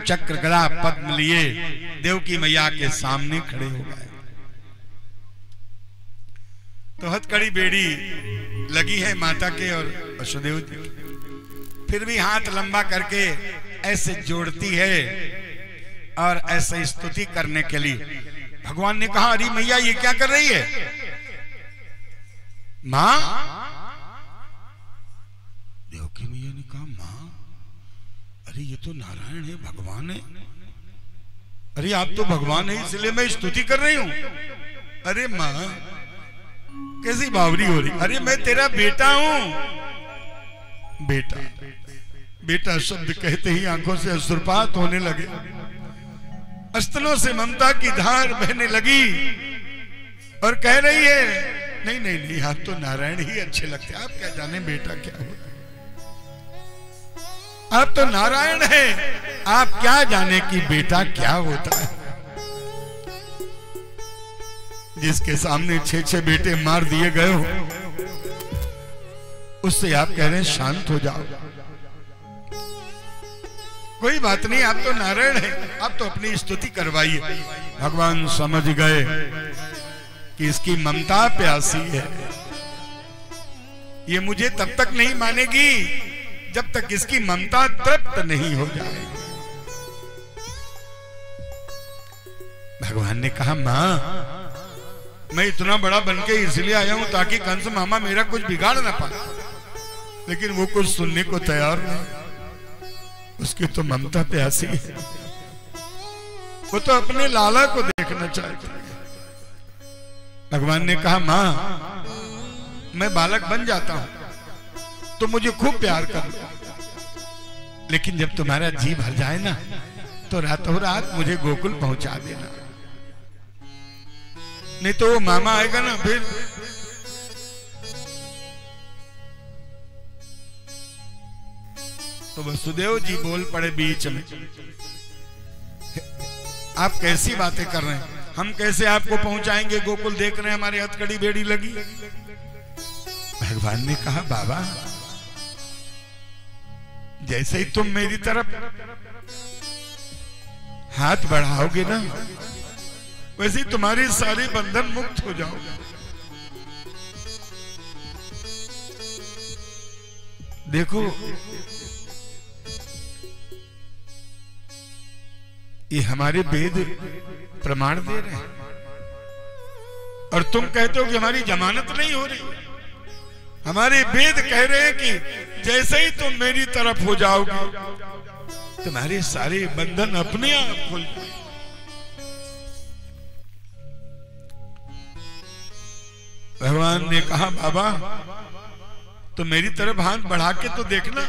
चक्र गदा पद्म लिए देवकी मैया के सामने खड़े हो गए। तो हथकड़ी बेड़ी लगी है माता के और वसुदेव जी, फिर भी हाथ लंबा करके ऐसे जोड़ती है और ऐसे स्तुति करने के लिए। भगवान ने कहा अरे मैया ये क्या कर रही है मां? देवकी मैया ने कहा मां, अरे ये तो नारायण है, भगवान है। अरे आप तो भगवान है इसलिए मैं स्तुति कर रही हूं। अरे मां कैसी बावरी हो रही? अरे मैं तेरा बेटा हूं। बेटा बेटा शब्द कहते ही आंखों से अश्रुपात होने लगे, स्तनों से ममता की धार बहने लगी और कह रही है नहीं नहीं नहीं, आप तो नारायण ही अच्छे लगते, आप क्या जाने बेटा क्या होता, आप तो नारायण है, आप क्या जाने कि बेटा क्या होता है। जिसके सामने 6-6 बेटे मार दिए गए हो उससे आप कह रहे हैं शांत हो जाओ। कोई बात नहीं, आप तो नारायण है, आप तो अपनी स्तुति करवाइए। भगवान समझ गए कि इसकी ममता प्यासी है, ये मुझे तब तक नहीं मानेगी जब तक इसकी ममता तृप्त नहीं हो जाए। भगवान ने कहा मां मैं इतना बड़ा बनके इसलिए आया हूं ताकि कंस मामा मेरा कुछ बिगाड़ ना पाए, लेकिन वो कुछ सुनने को तैयार नहीं। उसकी तो ममता प्यासी है, वो तो अपने लाला को देखना चाहती है। भगवान ने कहा मां मैं बालक बन जाता हूं तो मुझे खूब प्यार कर लो, लेकिन जब तुम्हारा जी भर जाए ना तो रातों रात मुझे गोकुल पहुंचा देना, नहीं तो वो मामा आएगा ना फिर। तो वसुदेव जी बोल पड़े बीच में, आप कैसी बातें कर रहे हैं, हम कैसे आपको पहुंचाएंगे गोकुल, देख रहे हैं हमारे हथकड़ी बेड़ी लगी। भगवान ने कहा बाबा जैसे ही तुम मेरी तरफ हाथ बढ़ाओगे ना वैसे ही तुम्हारे सारे बंधन मुक्त हो जाओगे। देखो ये हमारे वेद प्रमाण दे रहे हैं और तुम कहते हो कि हमारी जमानत नहीं हो रही। हमारे वेद कह रहे हैं कि जैसे ही तुम मेरी तरफ हो जाओगे तुम्हारे सारे बंधन अपने आप खुल जाएंगे। भगवान ने कहा बाबा तो मेरी तरफ हाथ बढ़ा के तो देखना,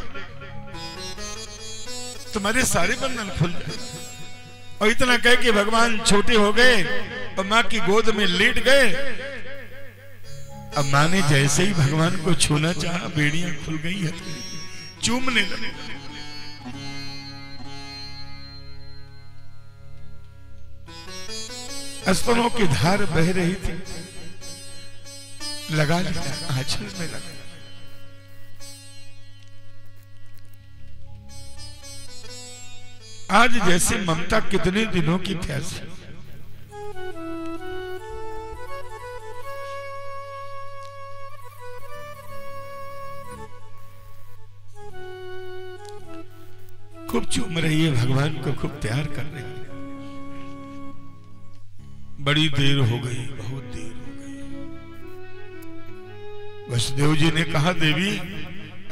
तुम्हारे सारे बंधन खुल जाए। और इतना कह के भगवान छोटे हो गए और मां की गोद में लेट गए। अब मां ने जैसे ही भगवान को छूना चाहा बेड़ियां खुल गई है, चूमने लगे। स्तनों की धार बह रही थी, लगा लिया आंचल में लगा। आज जैसे ममता कितने दिनों की प्यासी, खूब चूम रही है, भगवान को खूब प्यार कर रही है। बड़ी देर हो गई, बहुत देर हो गई। वसुदेव जी ने कहा देवी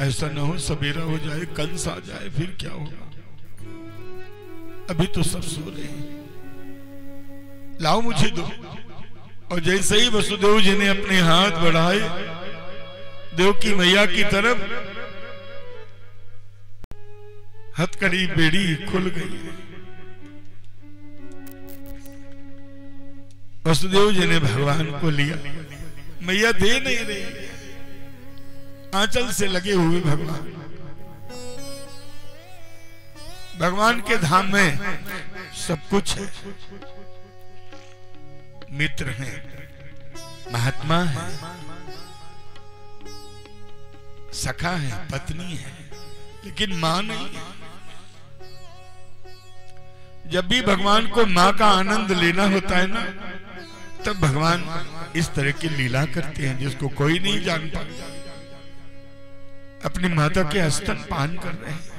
ऐसा न हो सवेरा हो जाए, कंस आ जाए, फिर क्या होगा, अभी तो सब सो रहे हैं, लाओ मुझे दो। और जैसे ही वसुदेव जी ने अपने हाथ बढ़ाए देवकी मैया की तरफ, हथकड़ी बेड़ी खुल गई। वसुदेव जी ने भगवान को लिया, मैया दे नहीं रही, आंचल से लगे हुए भगवान। भगवान के धाम में सब कुछ है, मित्र हैं, महात्मा है, सखा है, पत्नी है, लेकिन मां नहीं है। जब भी भगवान को माँ का आनंद लेना होता है ना, तब भगवान इस तरह की लीला करते हैं जिसको कोई नहीं जान पाता। अपनी माता के स्तन पान कर रहे हैं,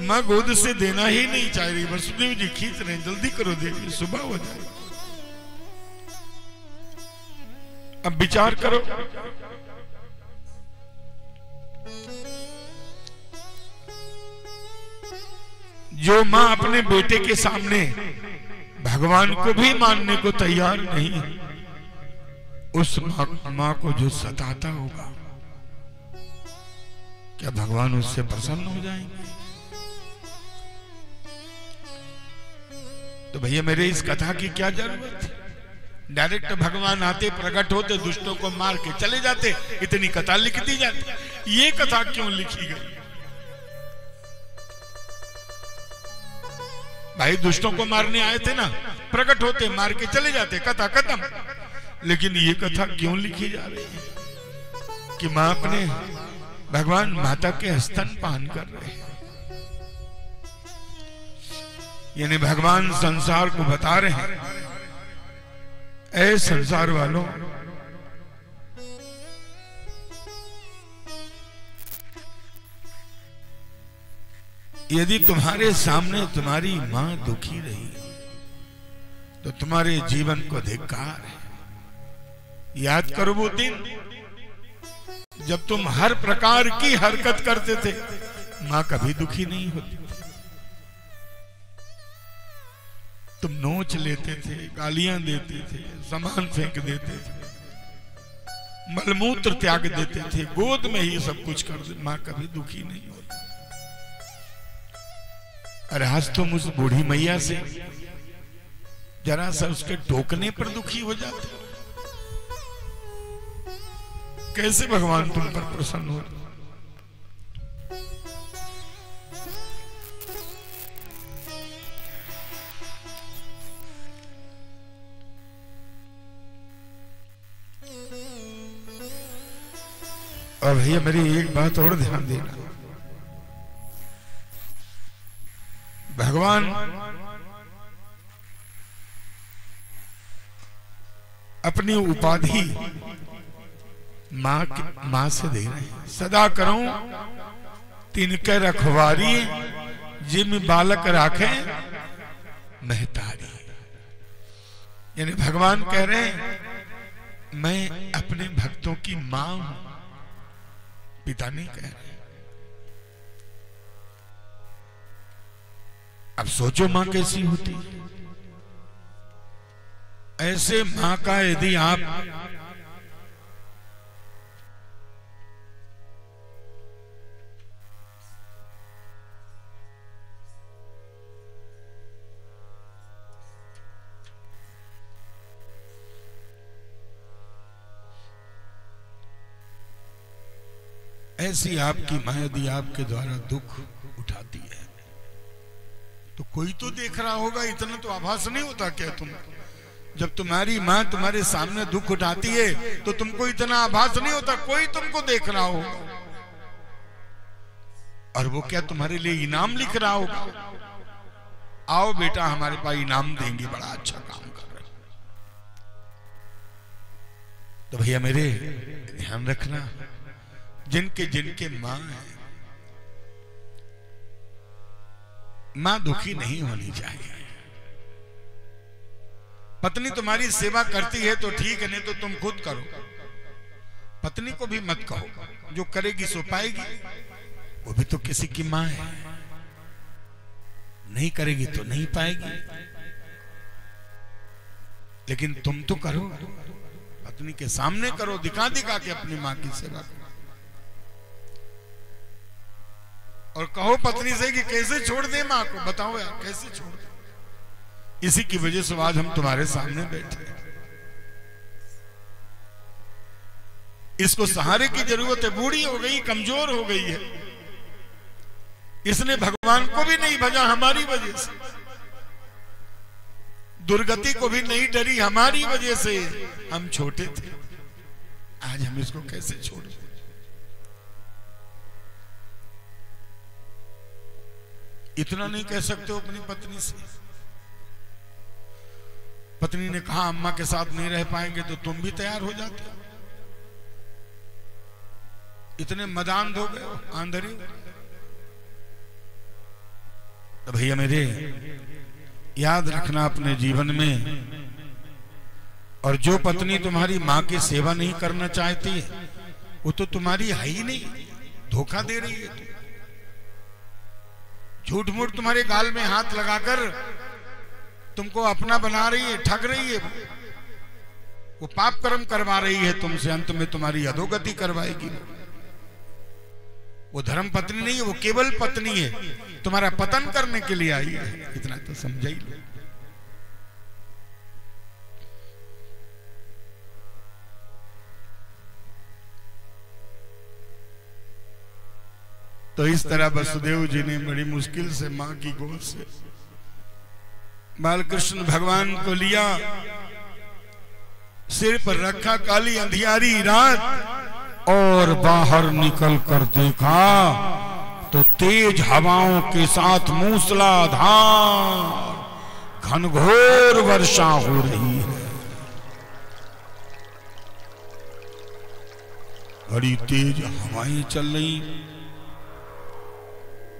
माँ गोद से देना ही नहीं चाह रही, वसुदेव जी खींच रहे हैं, जल्दी करो देवी, सुबह हो जाए। अब विचार करो, जो माँ अपने बेटे के सामने भगवान को भी मानने को तैयार नहीं है, उस माँ को जो सताता होगा, क्या भगवान उससे प्रसन्न हो जाएंगे? तो भैया मेरे इस कथा की क्या जरूरत है? डायरेक्ट भगवान आते, प्रकट होते, दुष्टों को मार के चले जाते, इतनी कथा लिख दी जाती। ये कथा क्यों लिखी गई? भाई दुष्टों को मारने आए थे ना, प्रकट होते, मार के चले जाते, कथा खत्म। लेकिन ये कथा क्यों लिखी जा रही है कि मां अपने भगवान माता के स्तन पान कर रहे हैं? यानी भगवान संसार को बता रहे हैं, ऐ संसार वालों, यदि तुम्हारे सामने तुम्हारी मां दुखी रही तो तुम्हारे जीवन को धिक्कार है। याद करो वो दिन जब तुम हर प्रकार की हरकत करते थे, मां कभी दुखी नहीं होती। तुम नोच लेते थे, गालियां देते थे, सामान फेंक देते थे, मलमूत्र त्याग देते थे, गोद में ही सब कुछ कर दे, मां कभी दुखी नहीं होती। अरे आज तुम उस बूढ़ी मैया से जरा सा उसके टोकने पर दुखी हो जाते, कैसे भगवान तुम पर प्रसन्न हो? और भैया मेरी एक बात और ध्यान देना, भगवान अपनी उपाधि मां से दे रहे हैं। सदा करूं तिनके रखवारी, जिम बालक राखे महतारी। यानी भगवान कह रहे हैं मैं अपने भक्तों की मां हूं, पिता नहीं कह रहे। अब सोचो मां कैसी होती। ऐसे मां का यदि आप ऐसी आपकी मां यदि आपके द्वारा दुख उठाती है तो कोई तो देख रहा होगा। इतना तो आभास नहीं होता क्या? तुम जब तुम्हारी मां तुम्हारे सामने दुख उठाती है तो तुमको इतना आभास नहीं होता कोई तुमको देख रहा होगा? और वो क्या तुम्हारे लिए इनाम लिख रहा होगा? आओ बेटा हमारे पास इनाम देंगे, बड़ा अच्छा काम कर रहे। तो भैया मेरे ध्यान रखना, जिनके जिनके मां है, मां दुखी नहीं होनी चाहिए। पत्नी तुम्हारी सेवा करती है तो ठीक है, नहीं तो तुम खुद करो। पत्नी को भी मत कहो, जो करेगी सो पाएगी। वो भी तो किसी की मां है, नहीं करेगी तो नहीं पाएगी। लेकिन तुम तो करो, पत्नी के सामने करो, दिखा दिखा के अपनी मां की सेवा करो। और कहो पत्नी से कि कैसे छोड़ दे मां को, बताओ यार कैसे छोड़ दे। इसी की वजह से आज हम तुम्हारे सामने बैठे। इसको सहारे की जरूरत है, बूढ़ी हो गई, कमजोर हो गई है, इसने भगवान को भी नहीं भजा हमारी वजह से, दुर्गति को भी नहीं डरी हमारी वजह से। हम छोटे थे, आज हम इसको कैसे छोड़े? इतना नहीं कह सकते हो अपनी पत्नी से? पत्नी ने कहा अम्मा के साथ नहीं रह पाएंगे तो तुम भी तैयार हो जाते हो? इतने मदान हो गए हो, आंधरी। तो भैया मेरे, याद रखना अपने जीवन में, और जो पत्नी तुम्हारी मां की सेवा नहीं करना चाहती है वो तो तुम्हारी है ही नहीं, धोखा दे रही है। झूठ मूठ तुम्हारे गाल में हाथ लगाकर तुमको अपना बना रही है, ठग रही है। वो पाप कर्म करवा रही है तुमसे, अंत में तुम्हारी अधोगति करवाएगी। वो धर्म पत्नी नहीं है, वो केवल पत्नी है, तुम्हारा पतन करने के लिए आई है। इतना तो समझ ही लो। तो इस तरह वसुदेव जी ने बड़ी मुश्किल से मां की गोद से बालकृष्ण भगवान को लिया, सिर पर रखा, काली अंधियारी रात, और बाहर निकल कर देखा तो तेज हवाओं के साथ मूसलाधार घनघोर वर्षा हो रही है। बड़ी तेज हवाएं चल रही,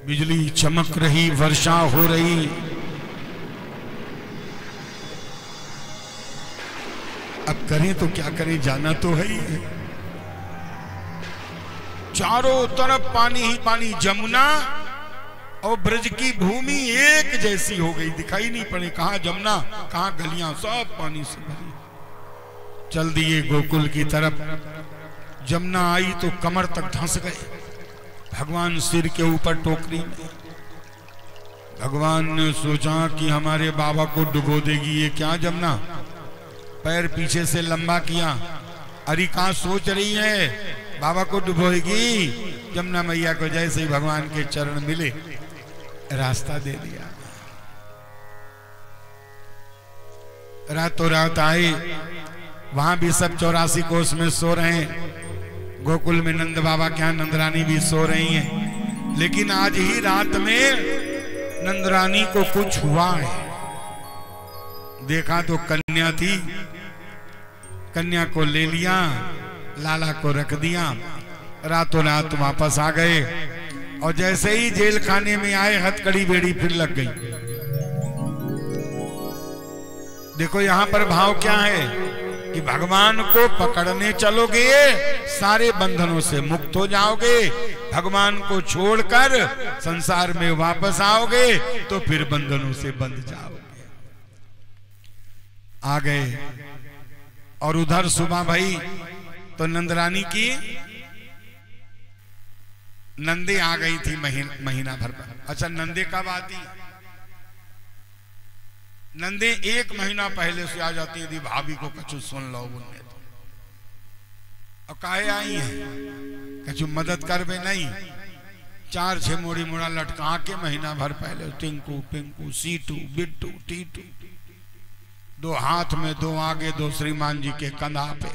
बिजली चमक रही, वर्षा हो रही। अब करें तो क्या करें, जाना तो है ही है। चारों तरफ पानी ही पानी, जमुना और ब्रज की भूमि एक जैसी हो गई, दिखाई नहीं पड़े कहां जमुना कहां गलियां, सब पानी से भरी। चल दिए गोकुल की तरफ। जमुना आई तो कमर तक धंस गए। भगवान सिर के ऊपर टोकरी में। भगवान ने सोचा कि हमारे बाबा को डुबो देगी ये क्या जमुना। पैर पीछे से लंबा किया। अरे कहां सोच रही है बाबा को डुबोएगी। जमुना मैया को जैसे ही भगवान के चरण मिले, रास्ता दे दिया। रातों रात आए, वहां भी सब 84 कोस में सो रहे हैं। गोकुल में नंद बाबा क्या, नंदरानी भी सो रही हैं। लेकिन आज ही रात में नंदरानी को कुछ हुआ है। देखा तो कन्या थी, कन्या को ले लिया, लाला को रख दिया। रातों रात वापस आ गए, और जैसे ही जेल खाने में आए, हथकड़ी बेड़ी फिर लग गई। देखो यहां पर भाव क्या है कि भगवान को पकड़ने चलोगे सारे बंधनों से मुक्त हो जाओगे, भगवान को छोड़कर संसार में वापस आओगे तो फिर बंधनों से बंध जाओगे। आ गए, और उधर सुबह भाई तो नंदरानी की नंदे आ गई थी महीना भर पर। अच्छा, नंदे कब आती? नंदे 1 महीना पहले से आ जाती है। भाभी को कछु सुन लो बोलने तो। और काहे आई है, कछु मदद कर बे नहीं। 4-6 मोड़ी मोड़ा लटका के महीना भर पहले टिंकू पिंकू सीटू बिट्टू टीटू, 2 हाथ में 2 आगे 2 श्रीमान जी के कंधा पे।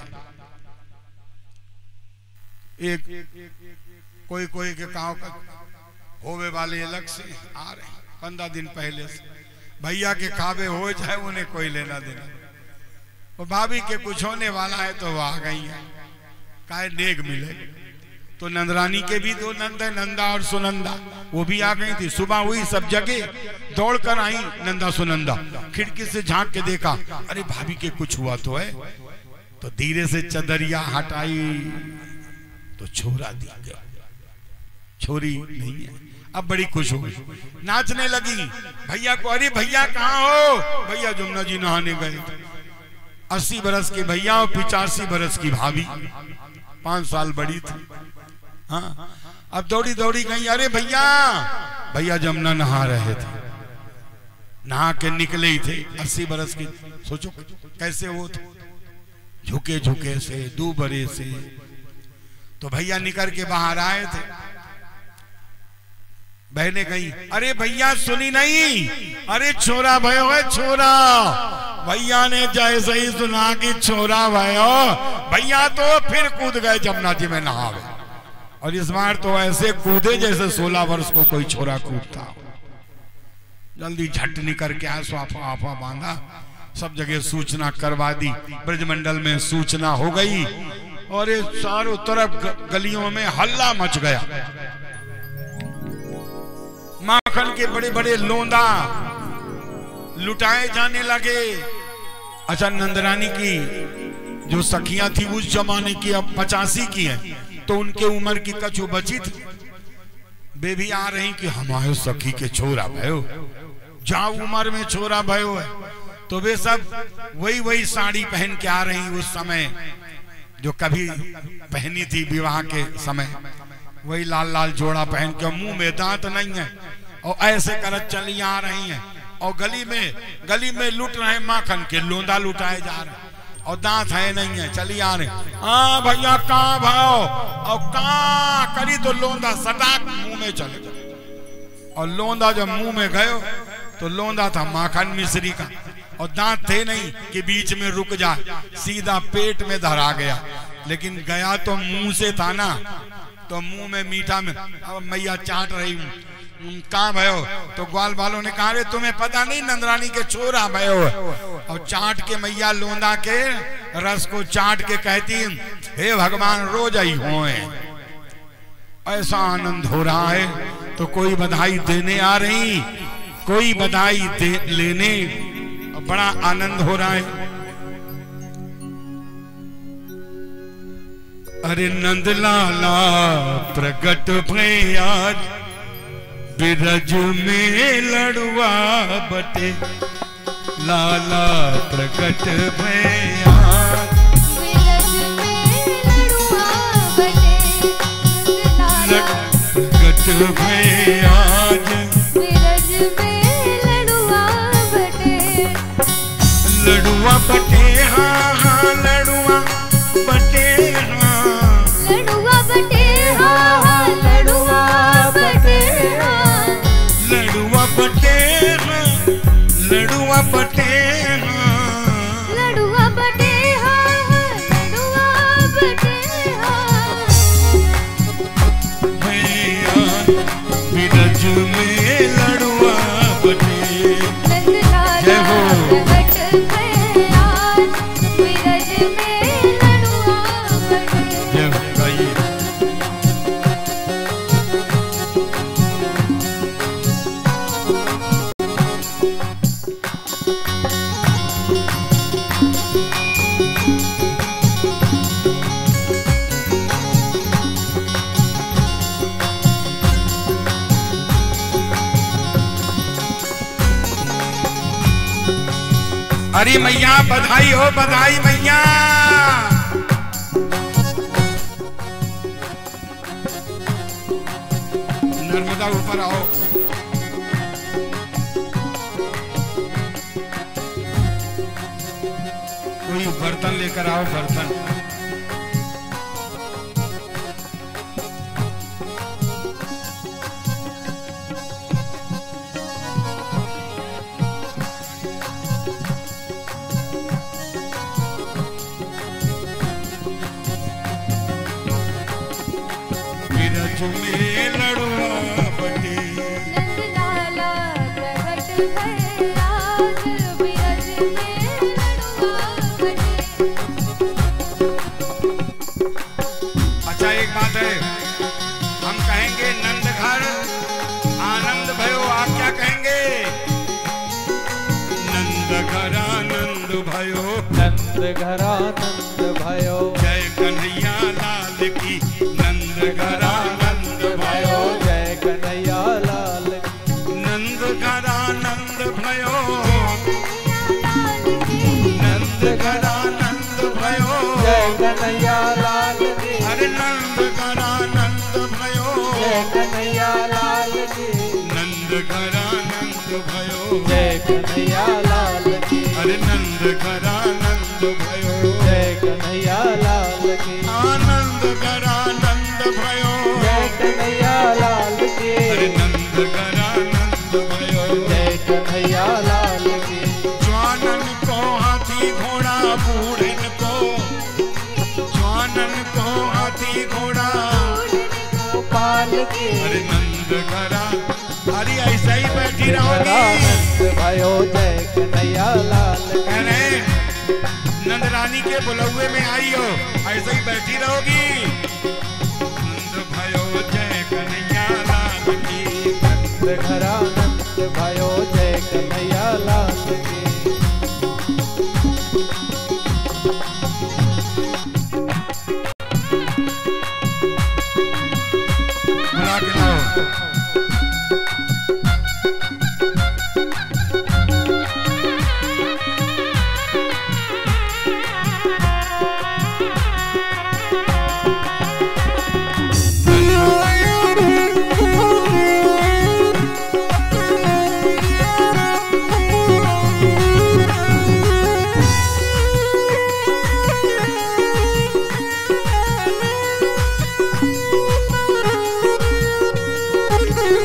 एक कोई कोई के गांव का होवे वाले अलग से आ रहे 15 दिन पहले से। भैया के काबे हो जाए उन्हें कोई लेना देना। और भाभी के कुछ होने वाला है तो वो आ गई है, काहे नेग मिले। तो नंदरानी के भी 2 नंद है, नंदा और सुनंदा, वो भी आ गई थी। सुबह हुई, सब जगह दौड़ कर आई नंदा सुनंदा। खिड़की से झांक के देखा, अरे भाभी के कुछ हुआ तो है। तो धीरे से चदरिया हटाई तो छोरा दिख गया, छोरी नहीं है। अब बड़ी खुश हो गई, नाचने लगी भैया को। अरे भैया कहाँ हो? भैया जमुना जी नहाने गए। 80 बरस के भैया और 85 बरस की भाभी, 5 साल बड़ी थी। हाँ, अब दौड़ी दौड़ी गई। अरे भैया, भैया जमुना नहा रहे थे, नहा के निकले ही थे। 80 बरस की, सोचो कैसे वो थे, झुके झुके से, दूबरे से। तो भैया निकल के बाहर आए थे। बहने गई, अरे भैया सुनी नहीं? अरे छोरा भयो है, छोरा। भैया ने जैसे ही सुना कि छोरा भयो, भैया तो फिर कूद गए जमुना जी में नहावे। और इस बार तो ऐसे कूदे जैसे 16 वर्ष को कोई छोरा कूदता। जल्दी झट निकल के आया, स्वाफा आफा बांधा, सब जगह सूचना करवा दी, ब्रजमंडल में सूचना हो गई और ये चारों तरफ गलियों में हल्ला मच गया। माखन के बड़े बड़े लोंदा लुटाए जाने लगे। अच्छा, नंदरानी की जो सखियां थी उस जमाने की अब 85 की है, तो उनके उम्र की कछु बची थी, वे भी आ रही कि हमारे सखी के छोरा भयो, जाओ उम्र में छोरा भयो है, तो वे सब वही साड़ी पहन के आ रही उस समय जो कभी पहनी थी विवाह के समय, वही लाल लाल जोड़ा पहन के, मुंह में दांत नहीं है और ऐसे करत चली आ रही हैं और गली में लुट रहे माखन के लोंदा लुटाए जा रहे और दांत है नहीं है, चली आ रहे। हाँ भैया कहाँ भाव और कहाँ करी तो लोंदा सटाक मुंह में चले गए और लोंदा जब मुंह में गयो तो लोंदा था माखन मिश्री का और दांत थे नहीं कि बीच में रुक जाए, सीधा पेट में धरा गया, लेकिन गया तो मुंह से था ना, तो मुंह में मीठा में। अब मैया चाट रही हूँ, कहाँ भयो, तो ग्वाल वालों ने कहा रे तुम्हें पता नहीं नंदरानी के छोरा भयो, और चाट के मैया लोंदा के रस को चाट के कहती हे भगवान रोज आई हो, ऐसा आनंद हो रहा है। तो कोई बधाई देने आ रही, कोई बधाई लेने, बड़ा आनंद हो रहा है। अरे नंदलाला प्रकट भय आज बिरज में लड़ुआ बटे, लाला प्रकट भय आज बिरज में लड़ुआ बटे, प्रकट भय आज बिरज में लड़ुआ बटे, लड़ुआ बटे हाँ हाँ लड़ुआ बटे हाँ, लड़ुआ बटे हाँ हाँ लड़ुआ बटे हाँ, लड़ुआ बटे हाँ लड़ुआ बटे हाँ, लड़ुआ बटे हाँ लड़ुआ बटे हाँ, भैया बिरज में लड़ुआ बटे, जय हो अरे मैया बधाई हो, बधाई मैया। नर्मदा ऊपर आओ। कोई बर्तन लेकर आओ, बर्तन। में लड़ुआ बटे, नंदलाला प्रकट भय आज बिरज में लड़ुआ बटे। अच्छा एक बात है, हम कहेंगे नंद घर आनंद भयो, आप क्या कहेंगे? नंद घर आनंद भयो, नंद घर आनंद भयो, जय कन्हैया लाल की, नंद घर आनंद भयो, जय कन्हैया लाल, नंद घर आनंद भयो, नंद घर आनंद भयो, जय कन्हैया लाल की, अरे नंद घर आनंद भयो, जय कन्हैया लाल की, नंद घर आनंद भयो, जय कन्हैया लाल की, अरे नंद घर आनंद भयो, जय कन्हैया लाल की, आनंद घर आनंद भयो, जय कन्हैया लाल की, अरे नंद घर आनंद भयो, जय कन्हैया लाल की, जवानन को हाथी घोड़ा बूढ़न को, जवानन को हाथी घोड़ा पाल की, अरे नंद घर, अरे ऐसा ही बैठी रहोगी। भयो जय कन्हैया लाल कह रहे नंद रानी के बुलौए में आई हो, ऐसे ही बैठी रहोगी। नंद भयो जय कन्हैया लाल की, नंद घरा नंद भयो जय कन्हैया लाल की। बुला के लाओ।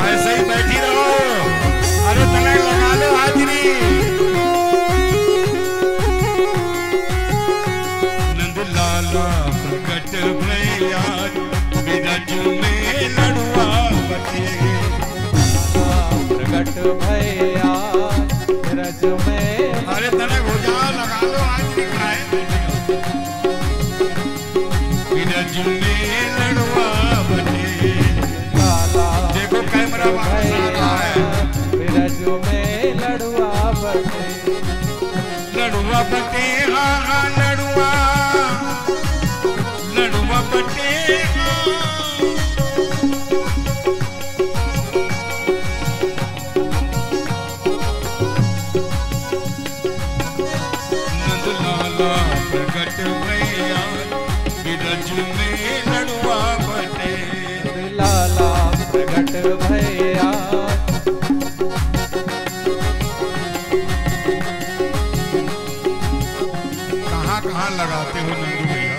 ऐसे ही बैठी रहो, अरे तलक लगा लो हाजरी। नंद लाला प्रकट भैया बिरज में लड़ुआ बटे, प्रकट भैया बिरज में। अरे तलक हो जाओ, लगा लो हाजरी खाए। बिरज में लड़ुआ बटे, देखो कैमरा वापस आ रहा है। बिरज में लड़ुआ बटे, लड़ुआ बटे हाँ हाँ लड़ुआ, लड़ुआ बटे हाँ। नंद लाला प्रकट भैया बिरज में लड़ुआ बटे, लाला प्रकट भैया। कहाँ कहाँ लगाते हो नंदू भैया।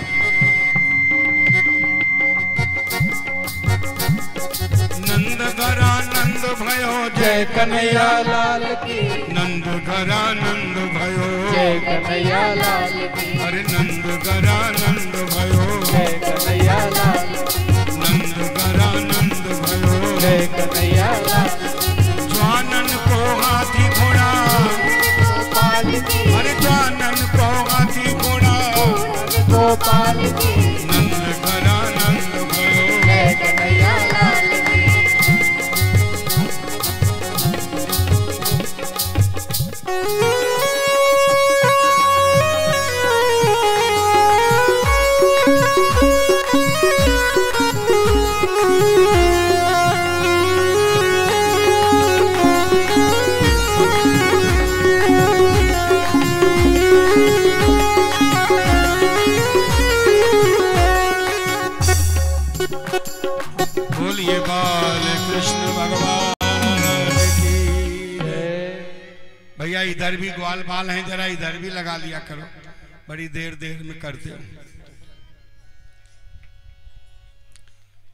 नंद घरा नंद भयो जय कन्हैया लाल की, नंद घरा नंद भयो जय कन्हैया लाल की। अरे नंद घरा नंद भयो जय कन्हैया लाल की, नंद घरा नंद भयो जय कन्हैया लाल की। ज्वानन को हाथी घोड़ा, गोपाल की, अरे ज्वानन को हाथी घोड़ा, गोपाल की। नंद घरा नंद भयो जय कन्हैया लाल की। बोलिए बाल कृष्ण भगवान की। भैया इधर भी ग्वाल बाल हैं, जरा इधर भी लगा लिया करो, बड़ी देर देर में करते हो।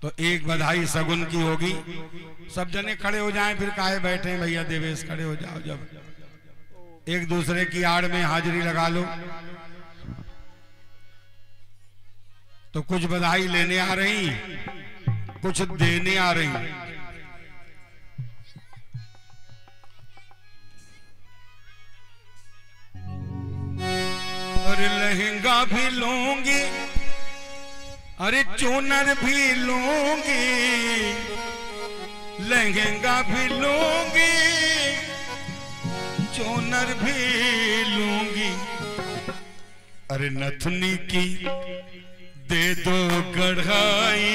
तो एक बधाई सगुन की होगी, सब जने खड़े हो जाएं, फिर काहे बैठे हैं भैया। देवेश खड़े हो जाओ, जब एक दूसरे की आड़ में हाजिरी लगा लो। तो कुछ बधाई लेने आ रही, कुछ देने आ रही। अरे लहंगा भी लूंगी, अरे चूनर भी लूंगी, लहंगा भी लूंगी, चूनर भी लूंगी। अरे नथनी की दे दो कढ़ाई,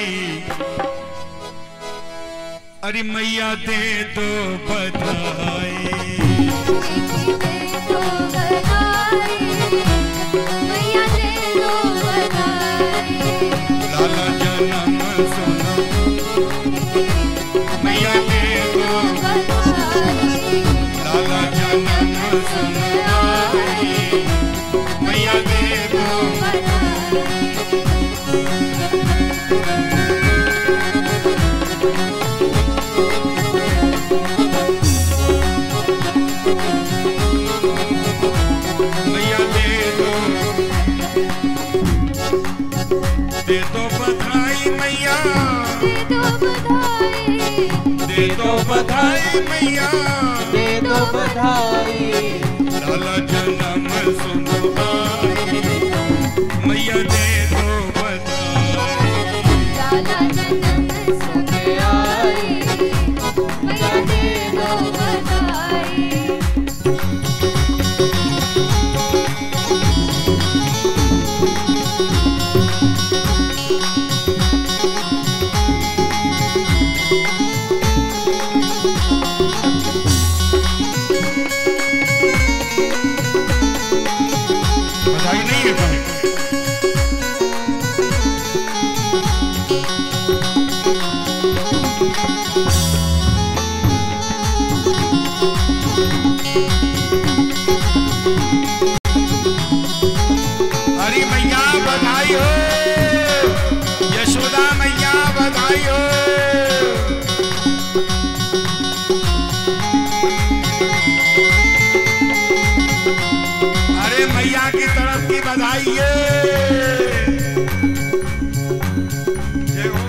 अरे मैया दे दो बधाई, मैया दे दो बधाई। लाला जन्म सुनो, मैया दे दो बधाई। लाला जन्म सुनो, मैया दे दो दे दो बधाई मैया, दे दो बधाई। दे दो बधाई मैया, दे दो बधाई। हरी मैया बधाई हो, यशोदा मैया बधाई हो। अरे मैया की तरफ की बधाई है। जय हो।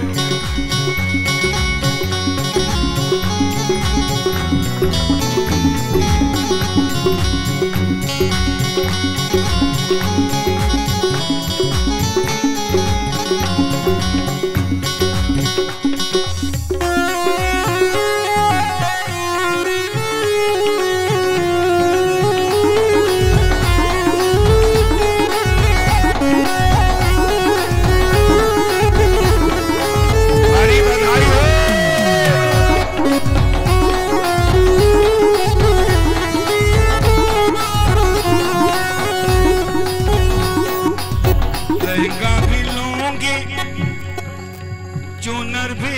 चूनर भी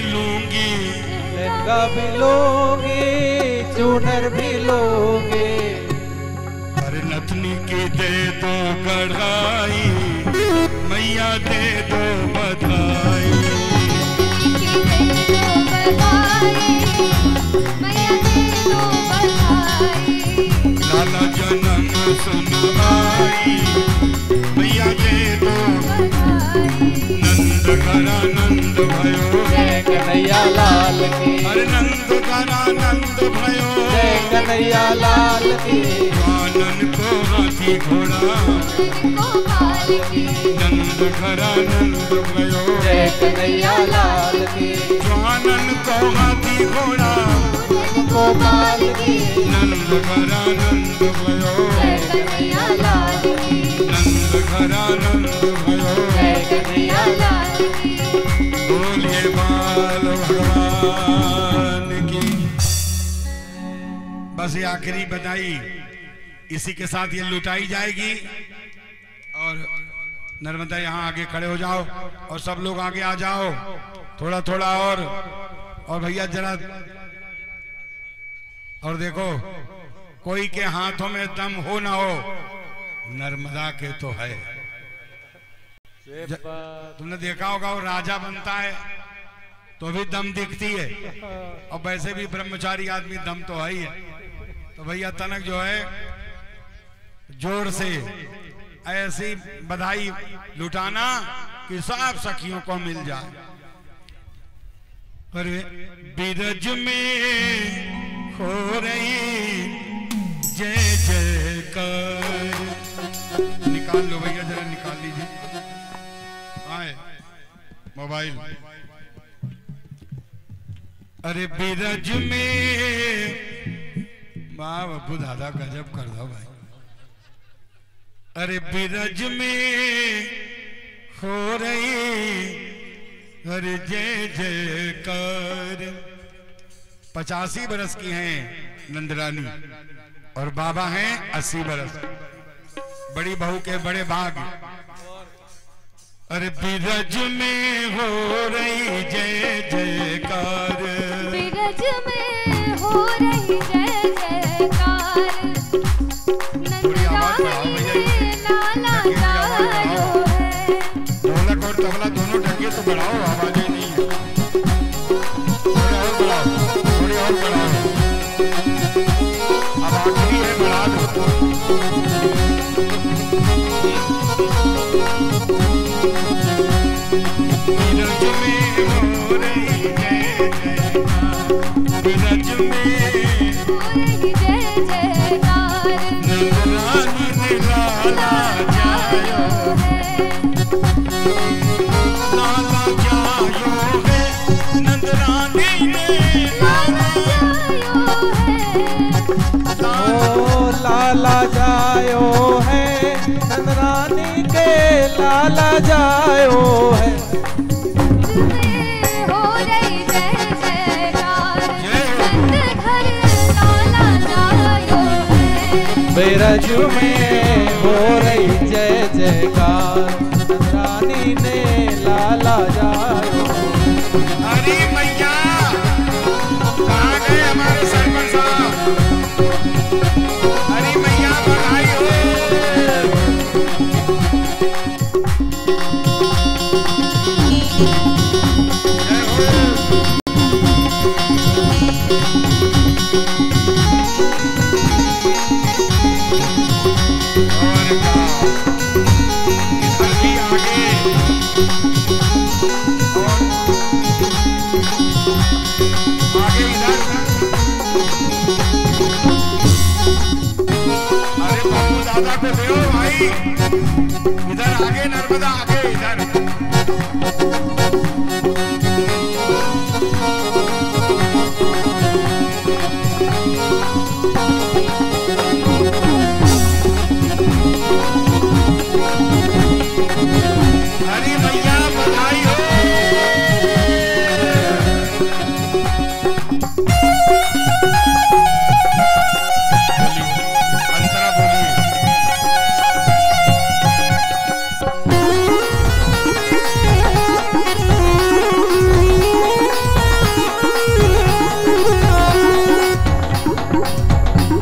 लूंगी, लहंगा भी लूंगी, चूनर भी लूंगी। अरे नथनी की दे दो कढ़ाई, मैया दे दो बधाई। लाला जन्म सुन आई, मैया दे दो नंद घरा नंद भयो, जय कन्हैया लाल की। अरे नंद घरा नंद भयो, जय कन्हैया लाल की। आनंद को हाथी घोड़ा, नंद घरा नंद भयो, जय कन्हैया लाल की। आनंद को हाथी घोड़ा, गोपाल की। नंद घरा नंद भयो, जय कन्हैया लाल की। नंद घरा नंद भयो, जय कन्हैया लाल की। बोलिए बाल भगवान की। बस ये आखिरी बधाई इसी के साथ ये लुटाई जाएगी। और नर्मदा यहाँ आगे खड़े हो जाओ और सब लोग आगे आ जाओ थोड़ा थोड़ा। और भैया जरा और देखो, कोई के हाथों में दम हो ना हो, नर्मदा के तो है। तुमने देखा होगा वो राजा बनता है तो भी दम दिखती है, और वैसे भी ब्रह्मचारी आदमी दम तो है ही है। तो भैया तनक जो है जोर से ऐसी बधाई लुटाना कि सब सखियों को मिल जाए। अरे बिरज में हो रही जय जयकार। निकाल लो भैया, जरा निकाल लीजिए। आए मोबाइल। अरे बिरज में वाह बब्बू दादा गजब कर दो भाई। अरे बिरज में हो रही अरे जय जयकार। 85 बरस की हैं नंदरानी और बाबा हैं 80 बरस। बड़ी बहू के बड़े भाग। अरे बिरज में हो रही जय जयकार, बिरज में हो रही जय जयकार। थोड़ी आवाज बढ़ाओ भैया, ढोलक और तबला दोनों ढके तो बढ़ाओ, आवाजें नहीं है। थोड़ी और बढ़ाओ, थोड़ी और बढ़ाओ। अब आखिरी है, बढ़ा दो। बिरज में हो रही जय जयकार, बिरज में हो रही जय जयकार। नंदरानी ने लाला जायो है, लाला जायो है, नंदरानी ने लाला जायो है। ओ लाला जायो है, नंदरानी के लाला जायो है। हो रही जय जयकार। नंद घर लाला जायो है। बिरज में हो रही जय जयकार। नंदरानी ने लाला जायो। अरे मैया कहाँ गए हमारे सरपंच साहब? नर्मदा को दे भाई, इधर आगे नर्मदा आगे इधर। हरी मैया बधाई हो। अंतरा बोलिए।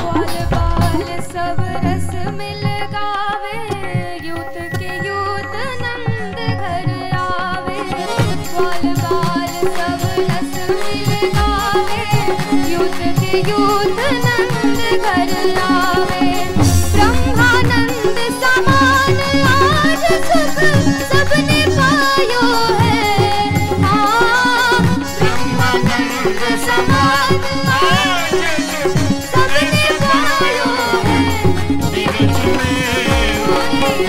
बाल बाल सब रस मिल गावे, यूत के यूत नंद घर आवे। बाल बाल सब रस मिल गावे, यूत के यूत नंद घर आवे। ब्रह्मानंद समान आज सुख सबने पायो है। हाँ, ब्रह्मानंद समान आज सबने पायो है।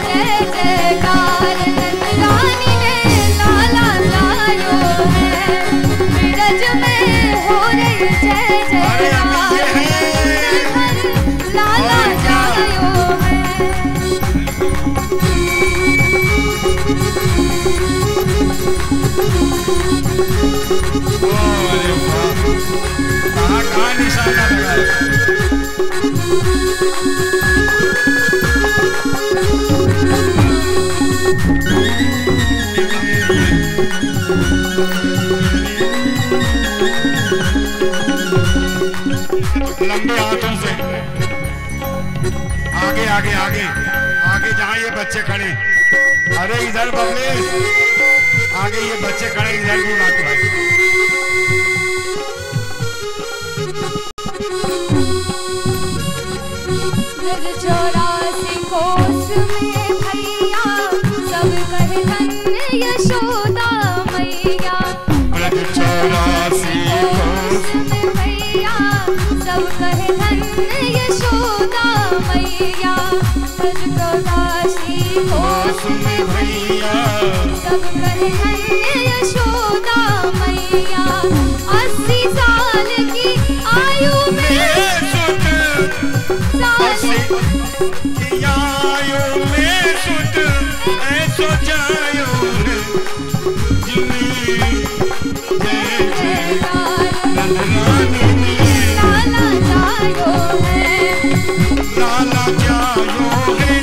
जय जयकार नंदरानी ने लाला लायो है। ब्रज में हो रही जय जयकार, लाला जायो है। अरे वाह, कहाँ निशाना लगा। लंबे हाथों से आगे आगे आगे आगे, जहाँ ये बच्चे खड़े। अरे इधर बबलेश, आगे ये बच्चे खड़े, इधर भी बात भाई। चौरासी कोस में भैया, सब कहे धन्य यशोदा मैया। चौरासी कोस में भैया, सब कहे धन्य यशोदा मैया। चौरासी कोस में भैया, सब कहे धन्य यशोदा मैया। 80 साल की आयु में आयो में सुत ऐसो जायो लाला जायो है। लाला जायो है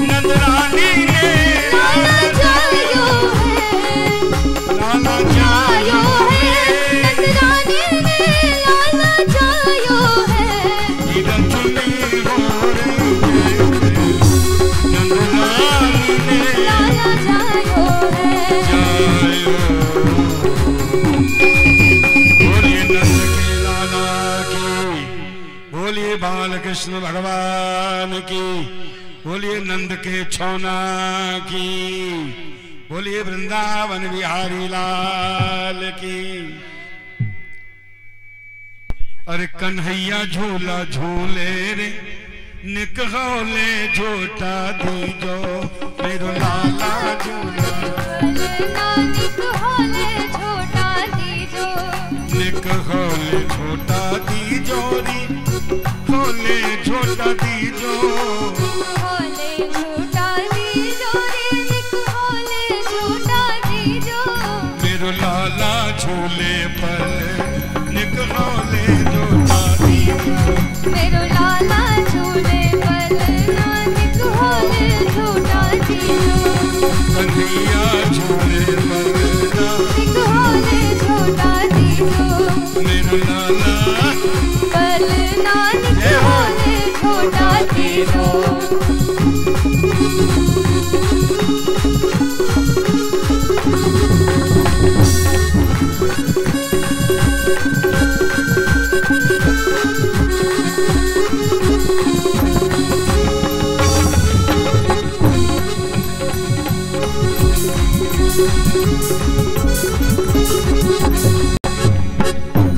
नंदरानी ने, लाला जायो है। लाला जायो है नंदरानी ने, लाला जायो है। इधर चुनी हो रही नंदरानी ने, लाला जायो है। जायो। बोलिए नंद के लाला की, बोलिए बालकृष्ण भगवान की, बोलिए नंद के छौना की, बोलिए वृंदावन बिहारी लाल की। अरे कन्हैया झूला झूले रे, निकहौले झोटा दीजो मेरो लाला झूला। नानिक होले छोटा दीजो, निकहौले झोटा दीजो री, होले झोटा दीजो। होले छोटा दीजो रे, निक होले छोटा दीजो। मेरो लाला झूले पर निकहौले झोटा दीजो। मेरो लाला झूले पर, नानिक होले छोटा दीजो। कन्हैया झूले पर निक होले छोटा दीजो। मेरो लाला पर नानिक होले छोटा दीजो।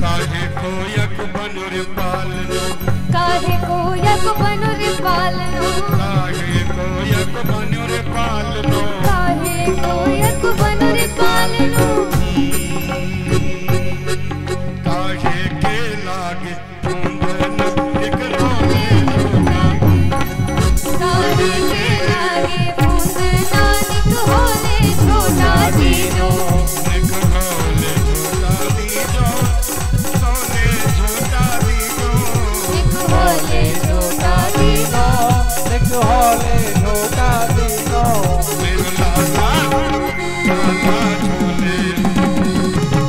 काहे कोयक बनुर पालनो, काहे कोयक बनुर पालनो, काहे बनर पालनो काहे के लागे कुंदन निकलोले झूठा काहे के लागे बूंद नानिक होले छोटा दीनो निकलोले झूठा दीजो सोने झूठा दीजो एक होले छोटा दीनो एक होले छोटा दीनो मेरो लाला लाला झूले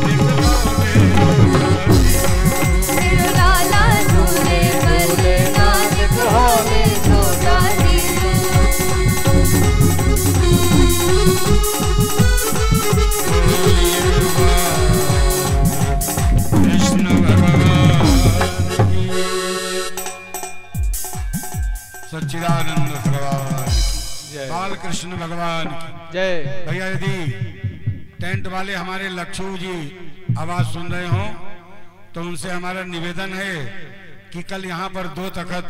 निकलोले मेरो लाला झूले बल नानिक होले छोटा दीनो कृष्ण भगवान सच्चिदानंद भगवान जय बाल कृष्ण भगवान की जय भैया यदि टेंट वाले हमारे लक्ष्मू जी आवाज सुन रहे हो तो उनसे हमारा निवेदन है कि कल यहाँ पर 2 तख्त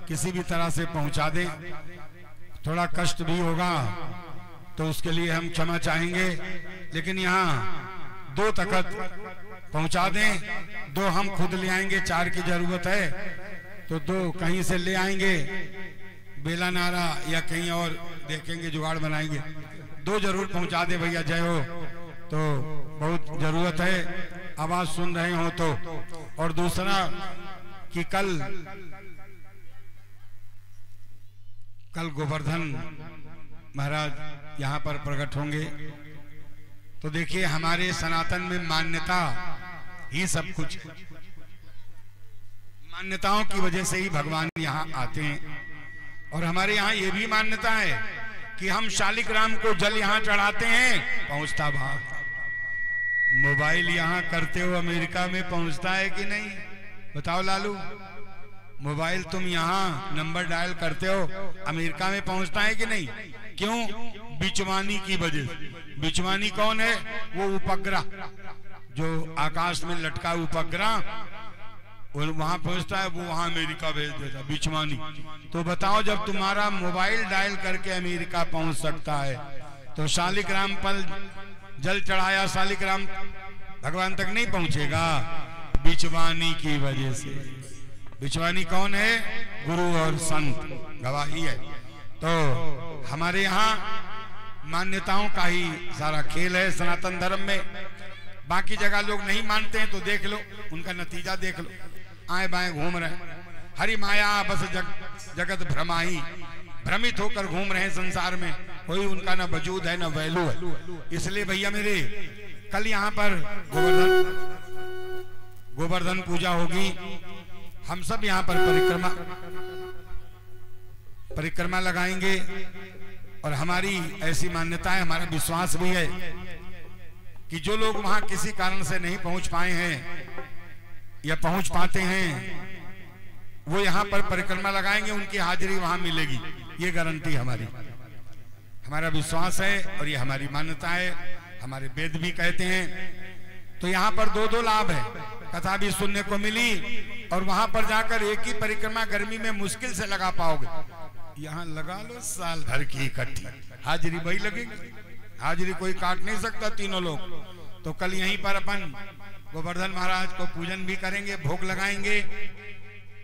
किसी भी तरह से पहुंचा दें। थोड़ा कष्ट भी होगा तो उसके लिए हम क्षमा चाहेंगे, लेकिन यहाँ 2 तख्त पहुंचा दें। 2 हम खुद ले आएंगे, 4 की जरूरत है तो 2 कहीं से ले आएंगे, बेला नारा या कहीं और देखेंगे, जुगाड़ बनाएंगे। 2 जरूर पहुंचा दे भैया, जय हो। तो बहुत जरूरत है, आवाज सुन रहे हो तो। और दूसरा कि कल गोवर्धन महाराज यहाँ पर प्रकट होंगे। तो देखिए हमारे सनातन में मान्यता ही सब कुछ है। मान्यताओं की वजह से ही भगवान यहाँ आते हैं। और हमारे यहाँ ये भी मान्यता है कि हम शालिग्राम को जल यहाँ चढ़ाते हैं, पहुंचता बाहर। मोबाइल यहाँ करते हो अमेरिका में पहुंचता है कि नहीं, बताओ लालू। मोबाइल तुम यहाँ नंबर डायल करते हो, अमेरिका में पहुंचता है कि नहीं? क्यों? बिचवानी की वजह से। बिचवानी कौन है? वो उपग्रह जो आकाश में लटका उपग्रह, वहां पहुंचता है, वो वहां अमेरिका भेज देता, बिचवानी। तो बताओ, जब तुम्हारा मोबाइल डायल करके अमेरिका पहुंच सकता है तो शालिग्राम पर जल चढ़ाया, शालिग्राम भगवान तक नहीं पहुंचेगा? बिचवानी की वजह से। बिचवानी कौन है? गुरु और संत गवाही है। तो हमारे यहाँ मान्यताओं का ही सारा खेल है सनातन धर्म में। बाकी जगह लोग नहीं मानते हैं तो देख लो, उनका नतीजा देख लो। आए बाएं घूम रहे हैं, हरि माया बस जगत भ्रमाही, भ्रमित होकर घूम रहे हैं संसार में। कोई उनका ना वजूद है ना वैल्यू है। इसलिए भैया मेरे, कल यहाँ पर गोवर्धन पूजा होगी। हम सब यहाँ पर परिक्रमा लगाएंगे। और हमारी ऐसी मान्यता है, हमारा विश्वास भी है कि जो लोग वहां किसी कारण से नहीं पहुंच पाए हैं या पहुंच पाते हैं, वो यहाँ पर परिक्रमा लगाएंगे, उनकी हाजिरी वहां मिलेगी। ये गारंटी हमारी, हमारा विश्वास है और ये हमारी मान्यता है। हमारे वेद भी कहते हैं। तो यहाँ पर 2 लाभ है, कथा भी सुनने को मिली और वहां पर जाकर एक ही परिक्रमा गर्मी में मुश्किल से लगा पाओगे। यहाँ लगा लो साल भर की इकट्ठी हाजिरी, वही लगेगी। हाजिरी कोई काट नहीं सकता, तीनों लोग। तो कल यहीं पर अपन गोवर्धन महाराज को पूजन भी करेंगे, भोग लगाएंगे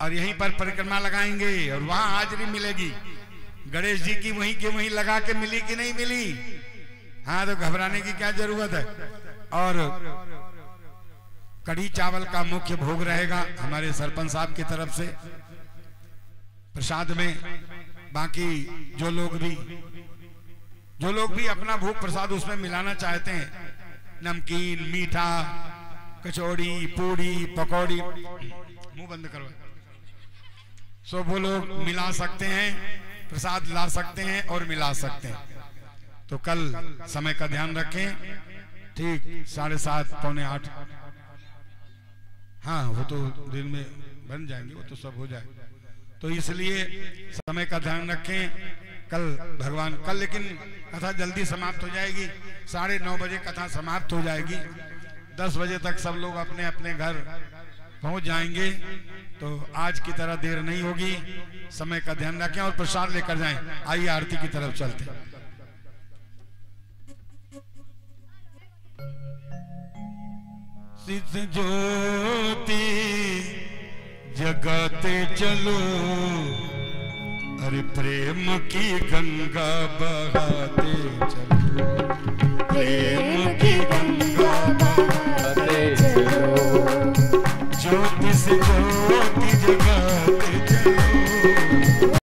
और यहीं पर परिक्रमा लगाएंगे और वहां हाजिरी मिलेगी। गणेश जी की वहीं के वहीं लगा के मिली कि नहीं मिली? हाँ, तो घबराने की क्या जरूरत है। और कढ़ी चावल का मुख्य भोग रहेगा हमारे सरपंच साहब की तरफ से प्रसाद में। बाकी जो लोग भी अपना भोग प्रसाद उसमें मिलाना चाहते हैं, नमकीन, मीठा, कचौड़ी, पूड़ी, पकौड़ी, मुंह बंद करो, सो वो लोग मिला सकते हैं, प्रसाद ला सकते हैं और मिला सकते हैं। तो कल समय का ध्यान रखें, ठीक 7:30 पौने 8। हाँ, वो तो दिन में बन जाएंगे, वो तो सब हो जाएगा। तो इसलिए समय का ध्यान रखें। कल भगवान, कल लेकिन कथा जल्दी समाप्त हो जाएगी, 9:30 बजे कथा समाप्त हो जाएगी। 10 बजे तक सब लोग अपने अपने घर पहुंच जाएंगे। तो आज की तरह देर नहीं होगी, समय का ध्यान रखें और प्रसाद लेकर जाएं। आइए आरती की तरफ चलते हैं। सिद्ध ज्योति जगाते चलो, अरे प्रेम की गंगा बहाते